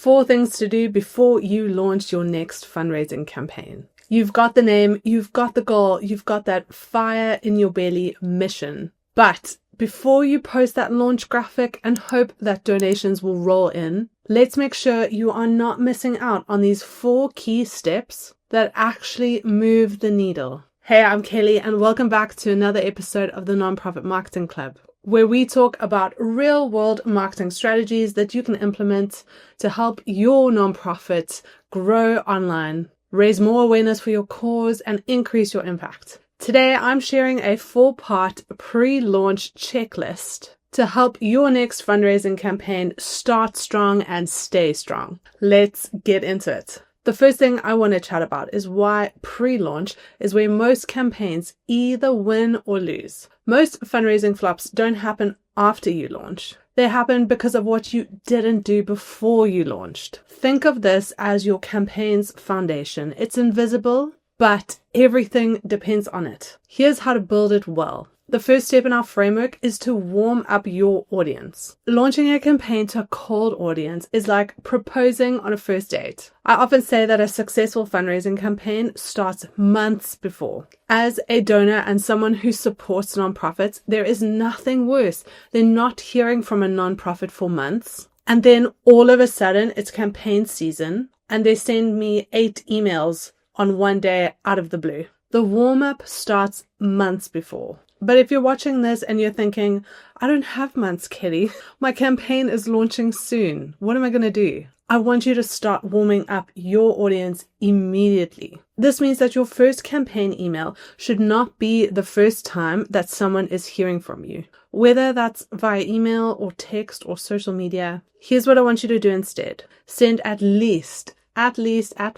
4 things to do before you launch your next fundraising campaign. You've got the name, you've got the goal, you've got that fire in your belly mission. But before you post that launch graphic and hope that donations will roll in, let's make sure you are not missing out on these 4 key steps that actually move the needle. Hey, I'm Kelly, and welcome back to another episode of the Nonprofit Marketing Club, where we talk about real-world marketing strategies that you can implement to help your nonprofit grow online, raise more awareness for your cause, and increase your impact. Today, I'm sharing a 4-part pre-launch checklist to help your next fundraising campaign start strong and stay strong. Let's get into it. The first thing I want to chat about is why pre-launch is where most campaigns either win or lose. Most fundraising flops don't happen after you launch. They happen because of what you didn't do before you launched. Think of this as your campaign's foundation. It's invisible, but everything depends on it. Here's how to build it well. The first step in our framework is to warm up your audience. Launching a campaign to a cold audience is like proposing on a first date. I often say that a successful fundraising campaign starts months before. As a donor and someone who supports nonprofits, there is nothing worse than not hearing from a nonprofit for months. And then all of a sudden it's campaign season and they send me 8 emails on one day out of the blue. The warm-up starts months before. But if you're watching this and you're thinking, I don't have months, Kelly. My campaign is launching soon. What am I going to do? I want you to start warming up your audience immediately. This means that your first campaign email should not be the first time that someone is hearing from you. Whether that's via email or text or social media, here's what I want you to do instead. Send at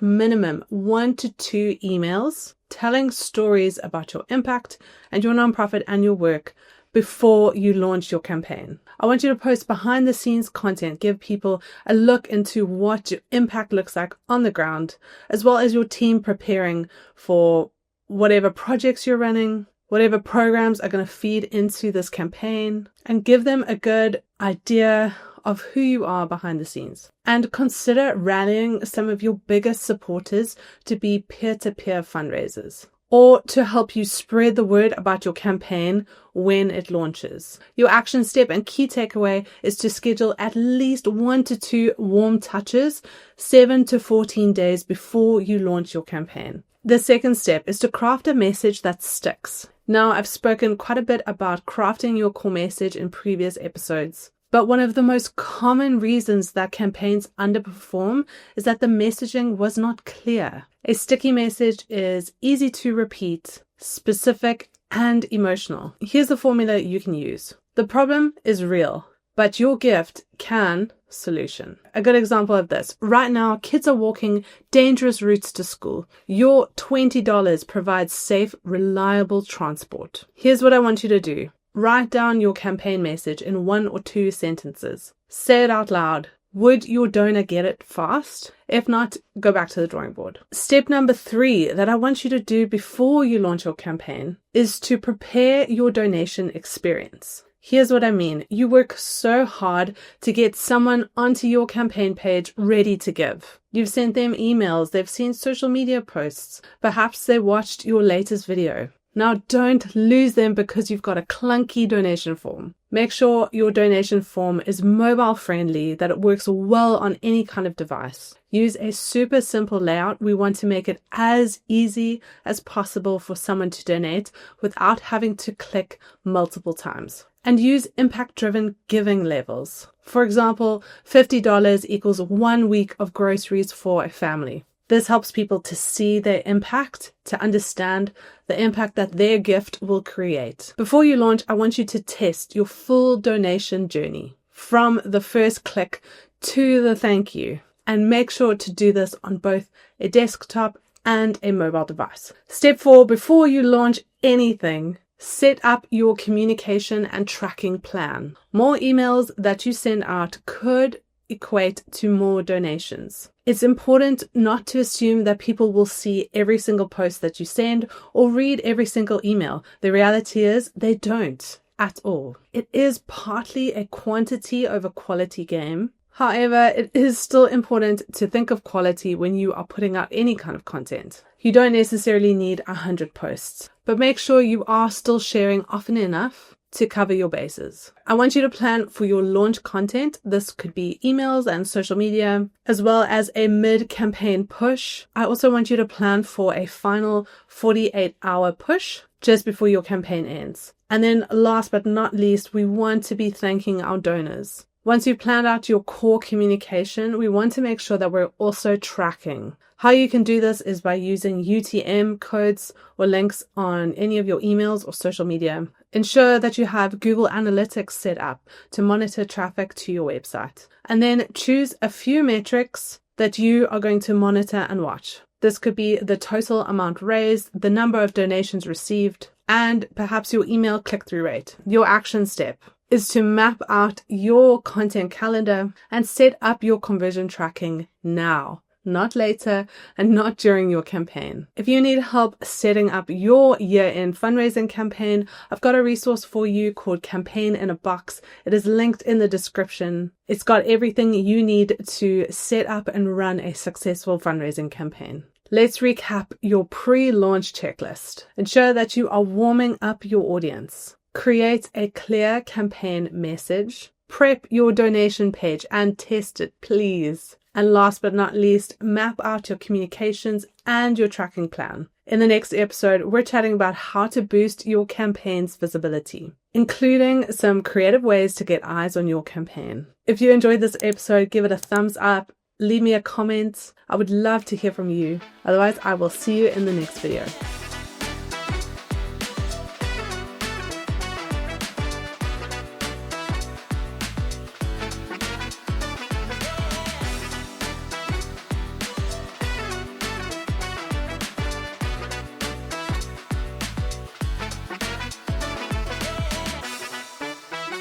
minimum 1 to 2 emails telling stories about your impact and your nonprofit and your work before you launch your campaign. I want you to post behind the scenes content, give people a look into what your impact looks like on the ground, as well as your team preparing for whatever projects you're running, whatever programs are going to feed into this campaign, and give them a good idea of who you are behind the scenes. And consider rallying some of your biggest supporters to be peer-to-peer fundraisers, or to help you spread the word about your campaign when it launches. Your action step and key takeaway is to schedule at least 1 to 2 warm touches 7 to 14 days before you launch your campaign. The second step is to craft a message that sticks. Now, I've spoken quite a bit about crafting your core message in previous episodes. But one of the most common reasons that campaigns underperform is that the messaging was not clear. A sticky message is easy to repeat, specific, and emotional. Here's the formula you can use. The problem is real, but your gift can solution. A good example of this. Right now, kids are walking dangerous routes to school. Your $20 provides safe, reliable transport. Here's what I want you to do. Write down your campaign message in 1 or 2 sentences. Say it out loud. Would your donor get it fast? If not, go back to the drawing board. Step number 3 that I want you to do before you launch your campaign is to prepare your donation experience. Here's what I mean. You work so hard to get someone onto your campaign page ready to give. You've sent them emails, they've seen social media posts, perhaps they watched your latest video. Now, don't lose them because you've got a clunky donation form. Make sure your donation form is mobile friendly, that it works well on any kind of device. Use a super simple layout. We want to make it as easy as possible for someone to donate without having to click multiple times. And use impact-driven giving levels. For example, $50 equals 1 week of groceries for a family. This helps people to see their impact, to understand the impact that their gift will create. Before you launch, I want you to test your full donation journey from the first click to the thank you, and make sure to do this on both a desktop and a mobile device. Step 4, before you launch anything, set up your communication and tracking plan. More emails that you send out could equate to more donations. It's important not to assume that people will see every single post that you send or read every single email. The reality is they don't at all. It is partly a quantity over quality game. However, it is still important to think of quality when you are putting out any kind of content. You don't necessarily need 100 posts, but make sure you are still sharing often enough to cover your bases. I want you to plan for your launch content. This could be emails and social media, as well as a mid-campaign push. I also want you to plan for a final 48-hour push just before your campaign ends. And then last but not least, we want to be thanking our donors. Once you've planned out your core communication, we want to make sure that we're also tracking. How you can do this is by using UTM codes or links on any of your emails or social media. Ensure that you have Google Analytics set up to monitor traffic to your website. And then choose a few metrics that you are going to monitor and watch. This could be the total amount raised, the number of donations received, and perhaps your email click-through rate. Your action step is to map out your content calendar and set up your conversion tracking now, not later and not during your campaign. If you need help setting up your year-end fundraising campaign, I've got a resource for you called Campaign in a Box. It is linked in the description. It's got everything you need to set up and run a successful fundraising campaign. Let's recap your pre-launch checklist. Ensure that you are warming up your audience. Create a clear campaign message. Prep your donation page and test it, please. And last but not least, map out your communications and your tracking plan. In the next episode, we're chatting about how to boost your campaign's visibility, including some creative ways to get eyes on your campaign. If you enjoyed this episode, give it a thumbs up. Leave me a comment. I would love to hear from you. Otherwise, I will see you in the next video.